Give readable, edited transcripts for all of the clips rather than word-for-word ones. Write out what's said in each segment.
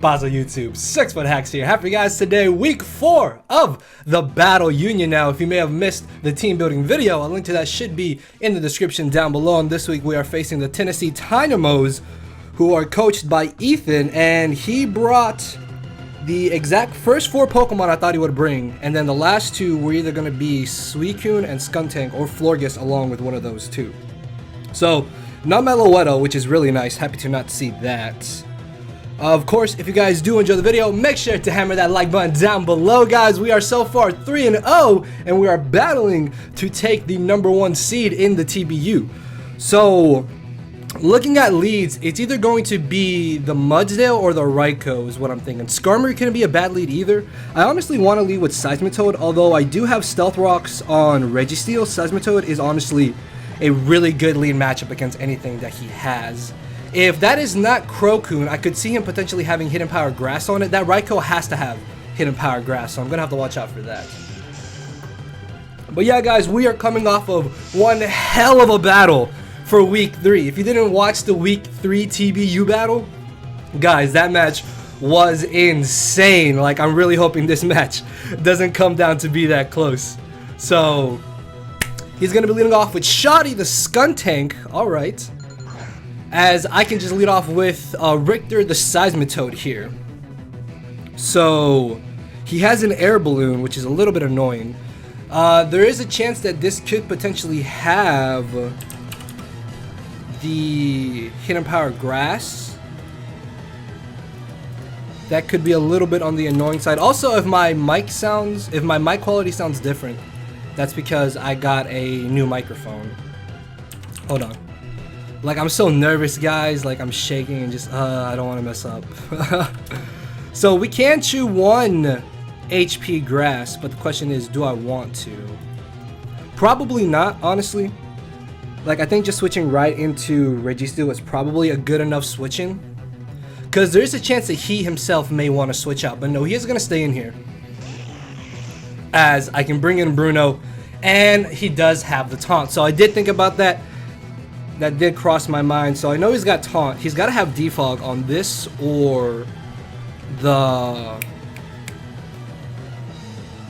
Basil YouTube? 6-Foot Hacks here. Happy guys, today week 4 of the Battle Union. Now, if you may have missed the team building video, a link to that should be in the description down below. And this week we are facing the Tennessee Tynamos, who are coached by Ethan, and he brought the exact first 4 Pokemon I thought he would bring, and then the last 2 were either going to be Suicune and Skuntank or Florges along with one of those 2. So, not Meloetta, which is really nice. Happy to not see that. Of course, if you guys do enjoy the video, make sure to hammer that like button down below, guys. We are so far 3-0, and we are battling to take the #1 seed in the TBU. So, looking at leads, it's either going to be the Mudsdale or the Raikou is what I'm thinking. Skarmory couldn't be a bad lead either. I honestly want to lead with Seismitoad, although I do have Stealth Rocks on Registeel. Seismitoad is honestly a really good lead matchup against anything that he has. If that is not Crocoon, I could see him potentially having Hidden Power Grass on it. That Raikou has to have Hidden Power Grass, so I'm going to have to watch out for that. But yeah, guys, we are coming off of one hell of a battle for week 3. If you didn't watch the week 3 TBU battle, guys, that match was insane. Like, I'm really hoping this match doesn't come down to be that close. So, he's going to be leading off with Shoddy the Skuntank. Alright. As I can just lead off with Richter the Seismitoad here. So, he has an air balloon, which is a little bit annoying. There is a chance that this could potentially have the Hidden Power Grass. That could be a little bit on the annoying side. Also, if my mic quality sounds different, that's because I got a new microphone. Hold on. Like, I'm so nervous, guys. Like, I'm shaking and just, I don't want to mess up. So, we can chew 1 HP grass, but the question is, do I want to? Probably not, honestly. Like, I think just switching right into Registeel is probably a good enough switching. Because there's a chance that he himself may want to switch out. But no, he is going to stay in here. As I can bring in Bruno. And he does have the taunt. So I did think about that. That did cross my mind. So I know he's got taunt. He's got to have defog on this or the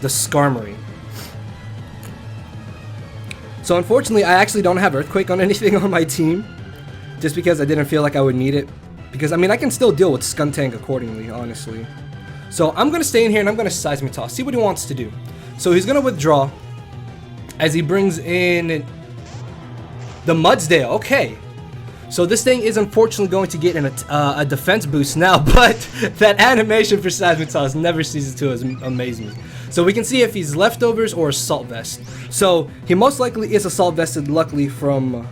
Skarmory. So unfortunately, I actually don't have Earthquake on anything on my team. Just because I didn't feel like I would need it. Because, I mean, I can still deal with Skuntank accordingly, honestly. So I'm going to stay in here and I'm going to Seismitoss. See what he wants to do. So he's going to withdraw. As he brings in the Mudsdale. Okay. So this thing is unfortunately going to get a defense boost now. But that animation for Seismitoss never ceases to amaze me. So we can see if he's leftovers or assault vest. So he most likely is assault vested, luckily from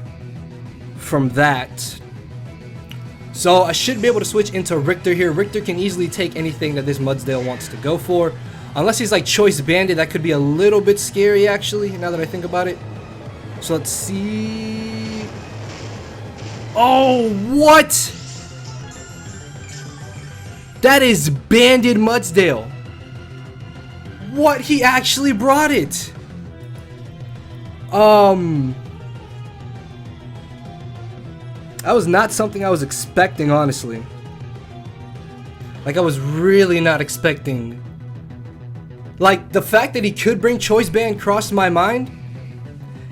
that. So I should be able to switch into Richter here. Richter can easily take anything that this Mudsdale wants to go for. Unless he's like choice banded, that could be a little bit scary actually, now that I think about it. So let's see. Oh, what? That is banded Mudsdale. What? He actually brought it. That was not something I was expecting, honestly. Like, I was really not expecting. Like, the fact that he could bring Choice Band crossed my mind.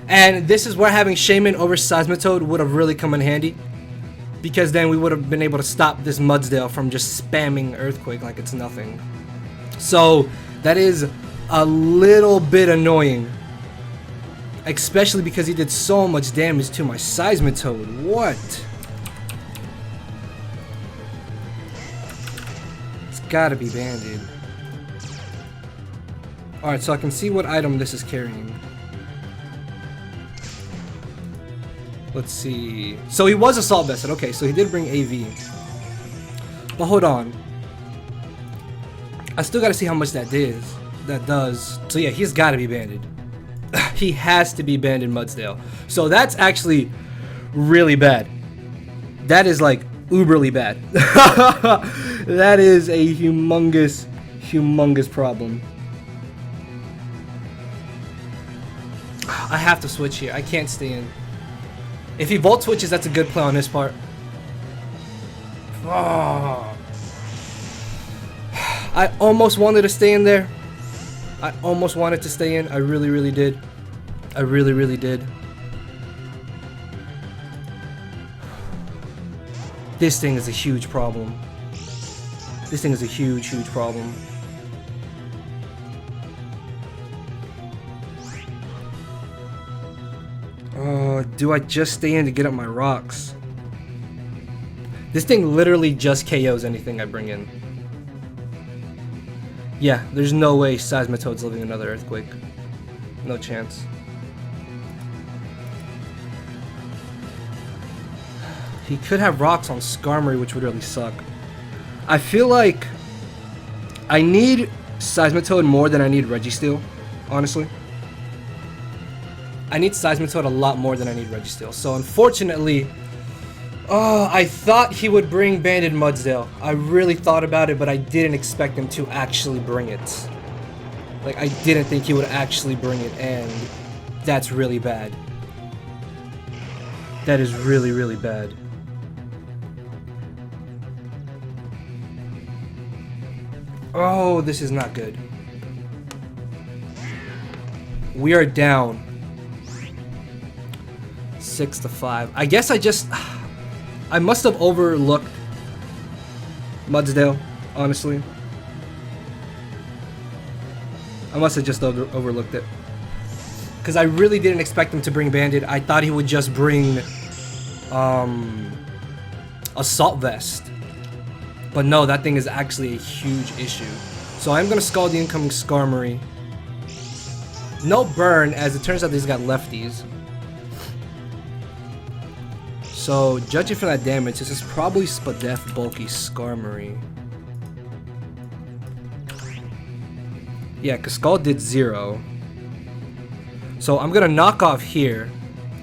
And this is where having Shaman over Seismitoad would have really come in handy. Because then we would have been able to stop this Mudsdale from just spamming Earthquake like it's nothing. So, that is a little bit annoying. Especially because he did so much damage to my Seismitoad. What? It's gotta be banded. Alright, so I can see what item this is carrying. Let's see. So he was assault vested. Okay, so he did bring AV. But hold on. I still gotta see how much that does. So yeah, he's gotta be banded. He has to be banded Mudsdale. So that's actually really bad. That is like uberly bad. That is a humongous problem. I have to switch here. I can't stay in. If he Volt Switches, that's a good play on his part. Oh. I almost wanted to stay in there. I almost wanted to stay in. I really, really did. I really, really did. This thing is a huge problem. This thing is a huge, huge problem. Do I just stay in to get up my rocks? This thing literally just KOs anything I bring in. Yeah, there's no way Seismitoad's living another earthquake. No chance. He could have rocks on Skarmory, which would really suck. I feel like I need Seismitoad more than I need Registeel, honestly. I need Seismitoad a lot more than I need Registeel. So unfortunately, I thought he would bring Banded Mudsdale. I really thought about it, but I didn't expect him to actually bring it. Like, I didn't think he would actually bring it, and that's really bad. That is really, really bad. Oh, this is not good. We are down 6-5. I guess I must have overlooked Mudsdale, honestly. I must have just overlooked it. Because I really didn't expect him to bring Banded. I thought he would just bring Assault Vest. But no, that thing is actually a huge issue. So I'm going to Scald the incoming Skarmory. No burn, as it turns out he's got lefties. So, judging from that damage, this is probably Spadef Bulky Skarmory. Yeah, because Scald did 0. So I'm going to knock off here.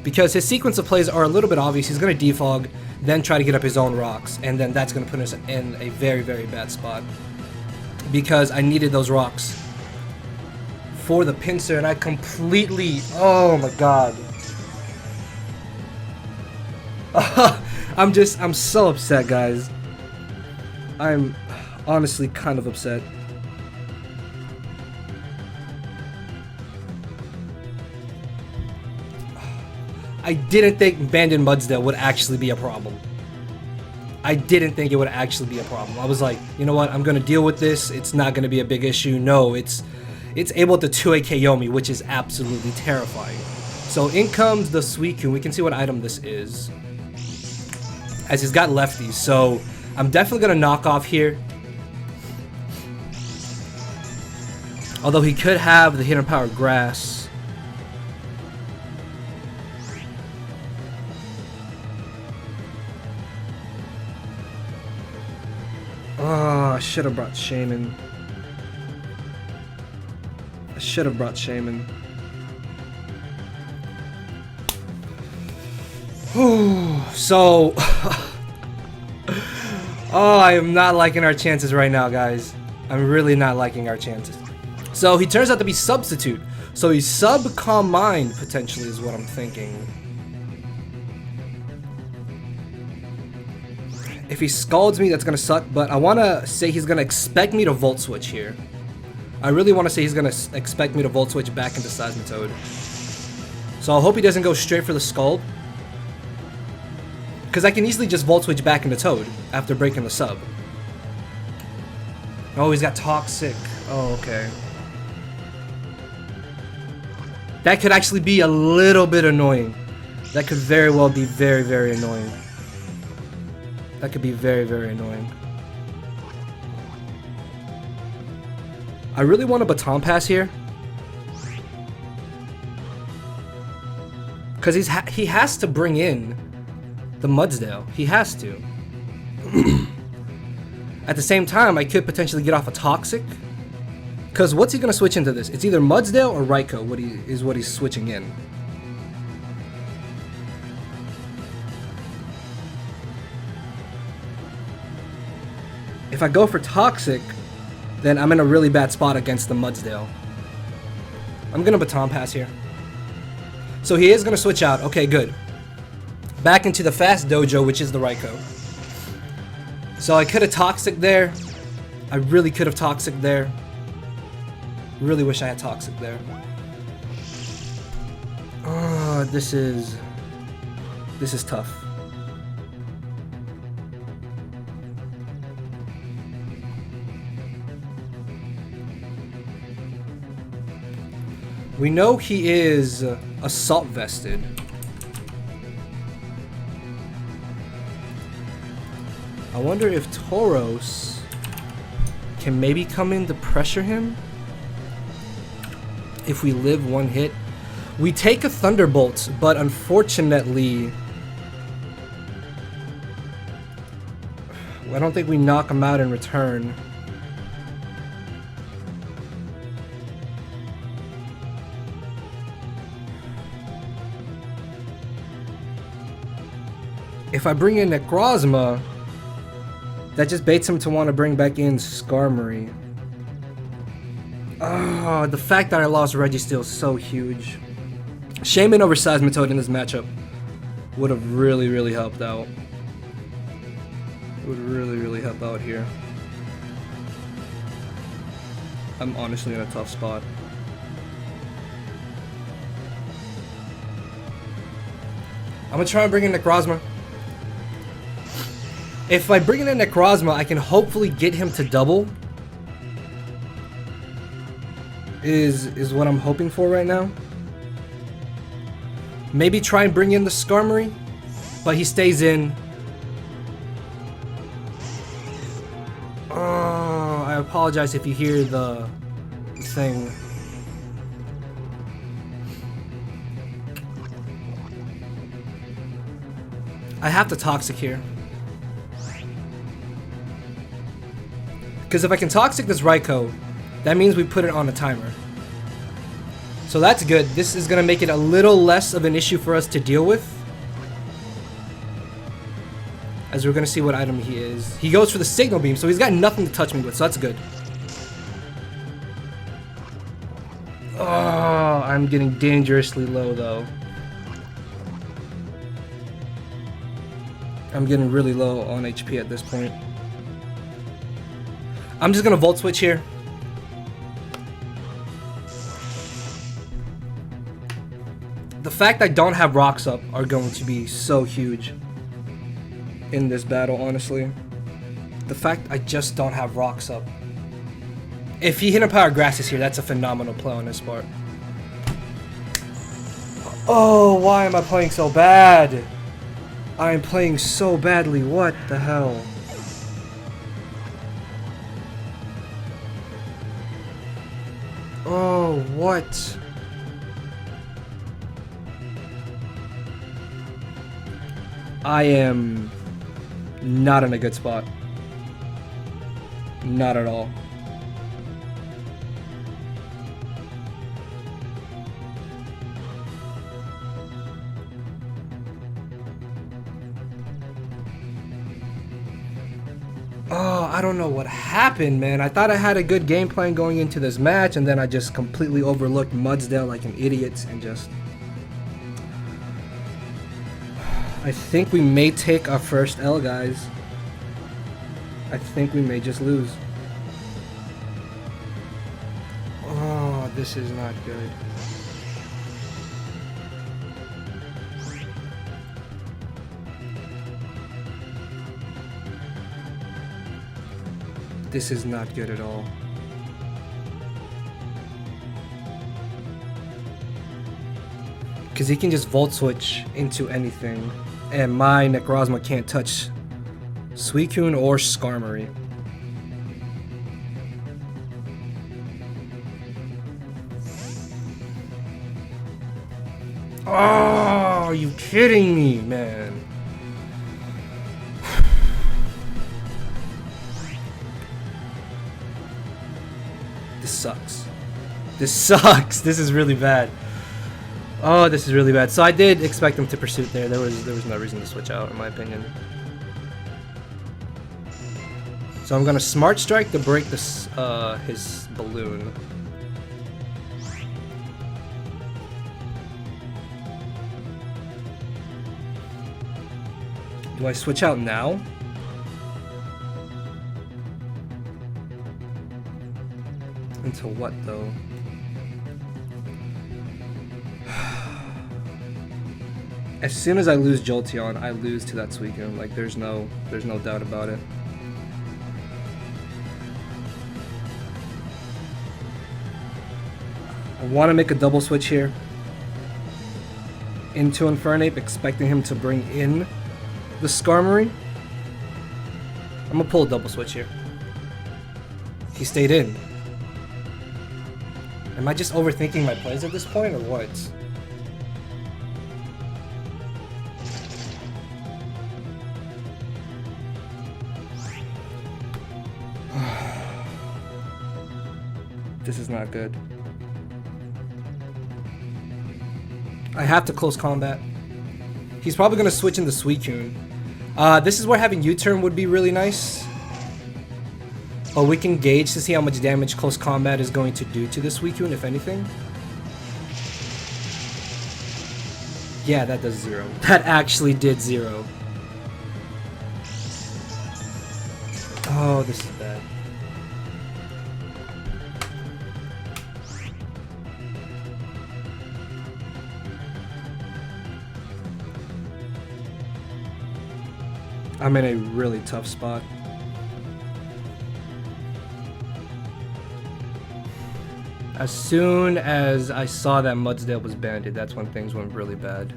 Because his sequence of plays are a little bit obvious. He's going to defog, then try to get up his own rocks. And then that's going to put us in a very, very bad spot. Because I needed those rocks for the pincer, and I completely... Oh my god. I'm so upset, guys. I'm honestly kind of upset. I didn't think Banded Mudsdale would actually be a problem. I didn't think it would actually be a problem. I was like, you know what, I'm gonna deal with this. It's not gonna be a big issue. No, it's able to 2A KO me, which is absolutely terrifying. So in comes the Suicune. We can see what item this is, as he's got lefties. So I'm definitely gonna knock off here. Although he could have the Hidden Power Grass. Oh, I should have brought Shaman. I should have brought Shaman. So, oh, I am not liking our chances right now, guys. I'm really not liking our chances. So he turns out to be Substitute. So he's Sub-Calm Mind, potentially, is what I'm thinking. If he scalds me, that's gonna suck, but I wanna say he's gonna expect me to Volt Switch here. I really wanna say he's gonna expect me to Volt Switch back into Seismitoad. So I hope he doesn't go straight for the Scald. Because I can easily just Volt Switch back into Toad after breaking the sub. Oh, he's got Toxic. Oh, okay. That could actually be a little bit annoying. That could very well be very, very annoying. That could be very, very annoying. I really want a Baton Pass here. Because he has to bring in the Mudsdale. He has to. At the same time, I could potentially get off a Toxic. Because what's he going to switch into this? It's either Mudsdale or Raikou what he's switching in. If I go for Toxic, then I'm in a really bad spot against the Mudsdale. I'm going to Baton Pass here. So he is going to switch out. Okay, good. Back into the Fast Dojo, which is the Raikou. So I could have Toxic there. I really could have Toxic there. Really wish I had Toxic there. Oh, this is tough. We know he is assault vested. I wonder if Tauros can maybe come in to pressure him. If we live one hit. We take a Thunderbolt, but unfortunately, I don't think we knock him out in return. If I bring in Necrozma, that just baits him to want to bring back in Skarmory. Oh, the fact that I lost Registeel is so huge. Shaman over Seismitoad in this matchup would have really helped out. It would really help out here. I'm honestly in a tough spot. I'm gonna try and bring in Necrozma. If I bring in a Necrozma, I can hopefully get him to double. Is what I'm hoping for right now. Maybe try and bring in the Skarmory, but he stays in. Oh, I apologize if you hear the thing. I have to Toxic here. Because if I can Toxic this Raikou, that means we put it on a timer. So that's good. This is going to make it a little less of an issue for us to deal with. As we're going to see what item he is. He goes for the Signal Beam, so he's got nothing to touch me with, so that's good. Oh, I'm getting dangerously low, though. I'm getting really low on HP at this point. I'm just going to Volt Switch here. The fact I don't have rocks up are going to be so huge in this battle, honestly. The fact I just don't have rocks up. If he Hidden Power Grasses here, that's a phenomenal play on his part. Oh, why am I playing so bad? I am playing so badly. What the hell? Oh, what? I am not in a good spot. Not at all. Oh, I don't know what happened, man. I thought I had a good game plan going into this match, and then I just completely overlooked Mudsdale like an idiot and just... I think we may take our first L, guys. I think we may just lose. Oh, this is not good. This is not good at all. Because he can just Volt Switch into anything. And my Necrozma can't touch Suicune or Skarmory. Oh, are you kidding me, man? This sucks. This sucks. This is really bad. Oh, this is really bad. So I did expect him to Pursuit there. There was no reason to switch out, in my opinion. So I'm gonna Smart Strike to break this his balloon. Do I switch out now? Into what though? As soon as I lose Jolteon, I lose to that Suicune. Like there's no doubt about it. I want to make a double switch here into Infernape, expecting him to bring in the Skarmory. I'm gonna pull a double switch here. He stayed in. Am I just overthinking my plays at this point, or what? This is not good. I have to close combat. He's probably gonna switch into Suicune. This is where having U-turn would be really nice. But we can gauge to see how much damage close combat is going to do to the Suicune, if anything. Yeah, that does 0. That actually did 0. Oh, this is bad. I'm in a really tough spot. As soon as I saw that Mudsdale was banded, that's when things went really bad.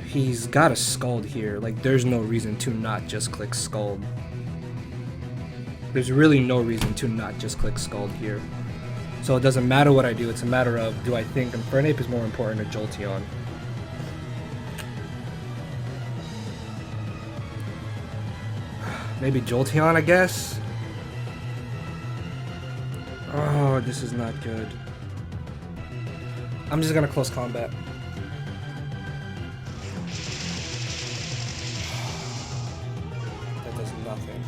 He's got a Scald here. Like, there's no reason to not just click Scald. There's really no reason to not just click Scald here. So it doesn't matter what I do, it's a matter of, do I think Infernape is more important or Jolteon? Maybe Jolteon, I guess? Oh, this is not good. I'm just gonna close combat. That does nothing.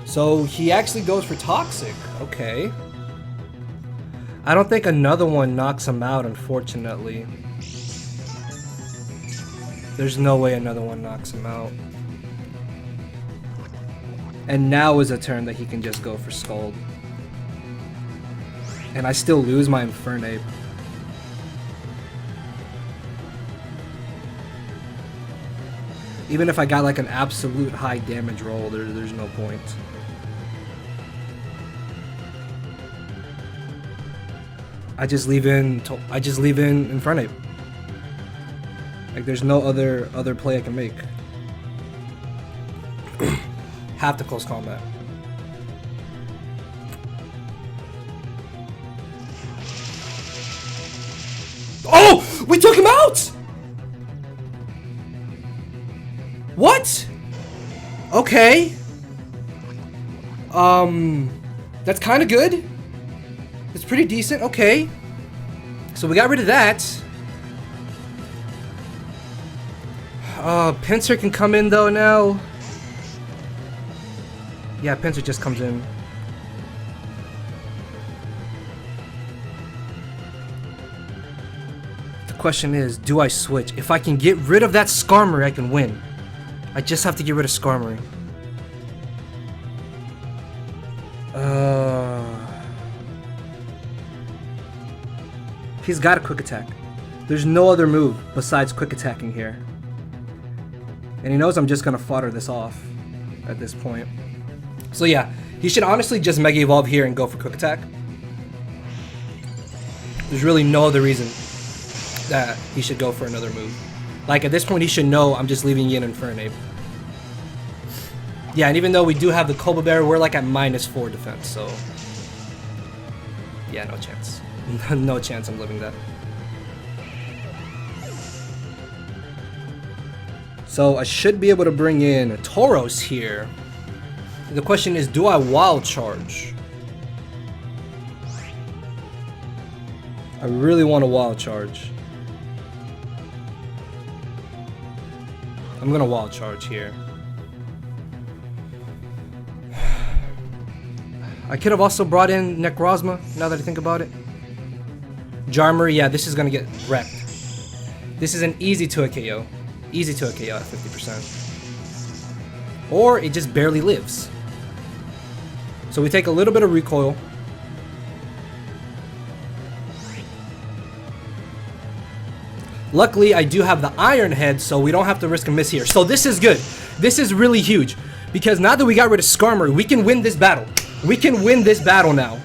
So he actually goes for Toxic. Okay. I don't think another one knocks him out, unfortunately. There's no way another one knocks him out. And now is a turn that he can just go for Scald. And I still lose my Infernape. Even if I got like an absolute high damage roll, there's no point. I just leave in Infernape. Like there's no other play I can make. Have to close combat. Oh! We took him out! What? Okay. That's kind of good. It's pretty decent. Okay. So we got rid of that. Pinsir can come in though now. Yeah, Pinsir just comes in. The question is, do I switch? If I can get rid of that Skarmory, I can win. I just have to get rid of Skarmory. He's got a quick attack. There's no other move besides quick attacking here. And he knows I'm just gonna fodder this off at this point. So yeah, he should honestly just Mega Evolve here and go for quick attack. There's really no other reason that he should go for another move. Like at this point he should know I'm just leaving in Infernape. Yeah, and even though we do have the Koba Bear, we're like at -4 defense, so yeah, no chance. No chance I'm living that. So I should be able to bring in a Tauros here. The question is, do I Wild Charge? I really want to Wild Charge. I'm gonna Wild Charge here. I could have also brought in Necrozma, now that I think about it. Jarmor, yeah, this is gonna get wrecked. This is an easy 2 KO. Easy 2 KO at 50%. or it just barely lives. So we take a little bit of recoil. Luckily, I do have the Iron Head, so we don't have to risk a miss here. So this is good. This is really huge, because now that we got rid of Skarmory, we can win this battle. We can win this battle now.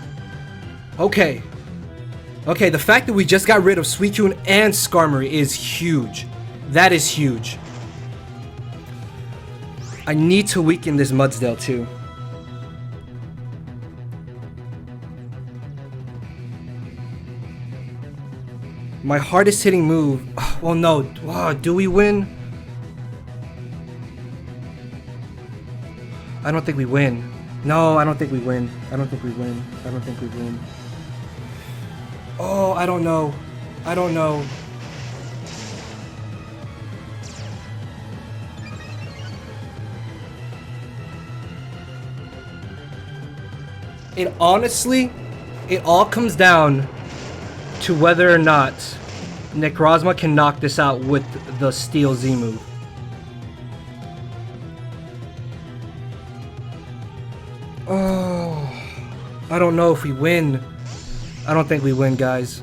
Okay. Okay, the fact that we just got rid of Suicune and Skarmory is huge. That is huge. I need to weaken this Mudsdale too. My hardest hitting move. Well, no. Do we win? I don't think we win. No, I don't think we win. I don't think we win. I don't think we win. Oh, I don't know. I don't know. It honestly, it all comes down to whether or not Necrozma can knock this out with the Steel Z move. Oh, I don't know if we win. I don't think we win, guys.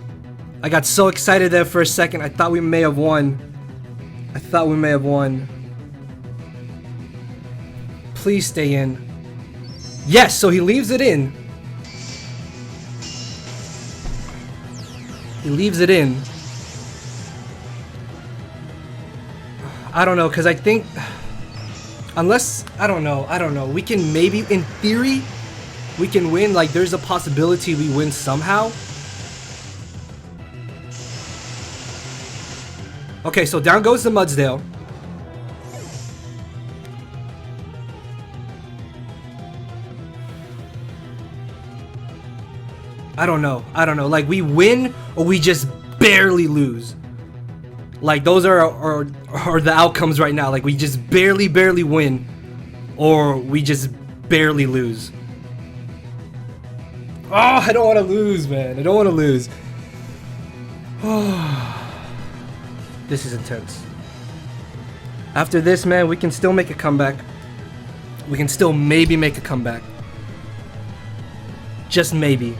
I got so excited there for a second. I thought we may have won. I thought we may have won. Please stay in. Yes, so he leaves it in. He leaves it in. I don't know, because I think... Unless... I don't know. We can maybe, in theory, we can win. Like, there's a possibility we win somehow. Okay, so down goes the Mudsdale. I don't know. Like, we win or we just barely lose. Like, those are the outcomes right now. Like, we just barely win or we just barely lose. Oh, I don't want to lose, man. I don't want to lose. Oh, this is intense. After this, man, we can still make a comeback. We can still maybe make a comeback. Just maybe.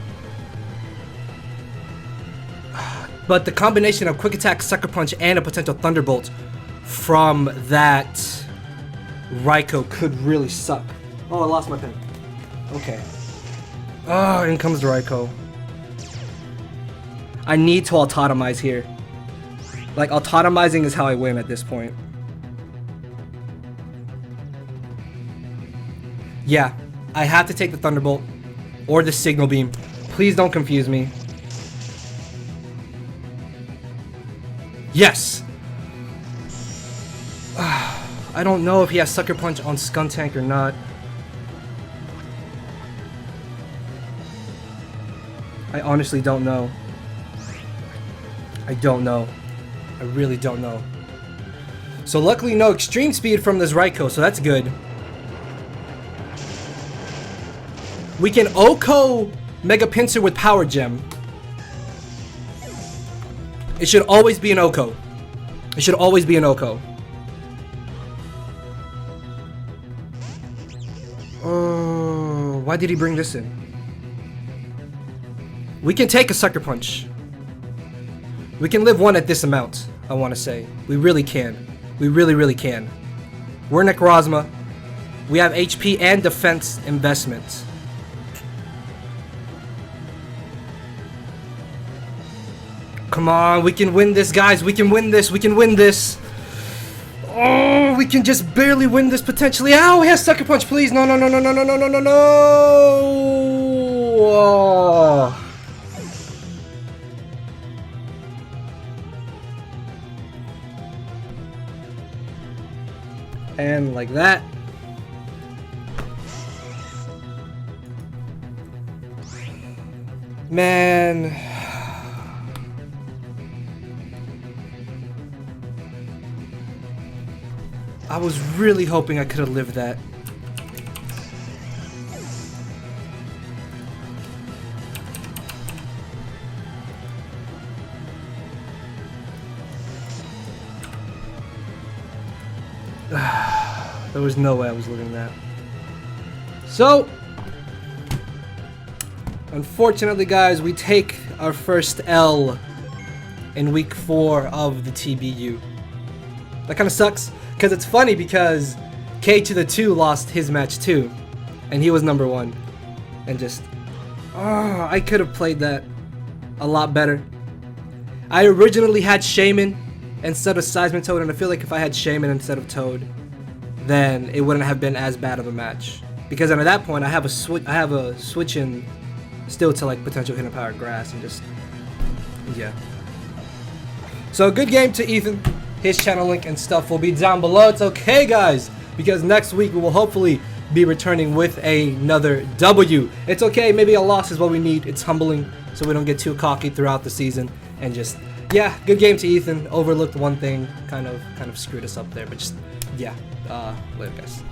But the combination of Quick Attack, Sucker Punch, and a potential Thunderbolt from that Raikou could really suck. Oh, I lost my pen. Okay. Oh, in comes the Raikou. I need to autotomize here. Like, autotomizing is how I win at this point. Yeah, I have to take the Thunderbolt or the Signal Beam. Please don't confuse me. Yes! I don't know if he has Sucker Punch on Skuntank or not. I honestly don't know. I don't know. I really don't know. So luckily no Extreme Speed from this Raikou, so that's good. We can OHKO Mega Pinsir with Power Gem. It should always be an OHKO. It should always be an OHKO. Oh, why did he bring this in? We can take a Sucker Punch. We can live one at this amount, I want to say. We really can. We really can. We're Necrozma. We have HP and defense investments. Come on, we can win this, guys. We can win this. We can win this. Oh, we can just barely win this potentially. Ow, he has Sucker Punch, please. No. Oh. And like that. Man. I was really hoping I could have lived that. There was no way I was looking at that. So, unfortunately, guys, we take our first L in week 4 of the TBU. That kind of sucks, because it's funny because K2 lost his match too, and he was number 1. And just, I could have played that a lot better. I originally had Shaman instead of Seismitoad, and I feel like if I had Shaman instead of Toad, then it wouldn't have been as bad of a match. Because at that point, I have a switch in still to like potential hidden power grass, and just, yeah. So good game to Ethan. His channel link and stuff will be down below. It's okay, guys, because next week we will hopefully be returning with another W. It's okay, maybe a loss is what we need. It's humbling, so we don't get too cocky throughout the season. And just, yeah, good game to Ethan. Overlooked one thing, kind of screwed us up there, but just, yeah. Later, guys.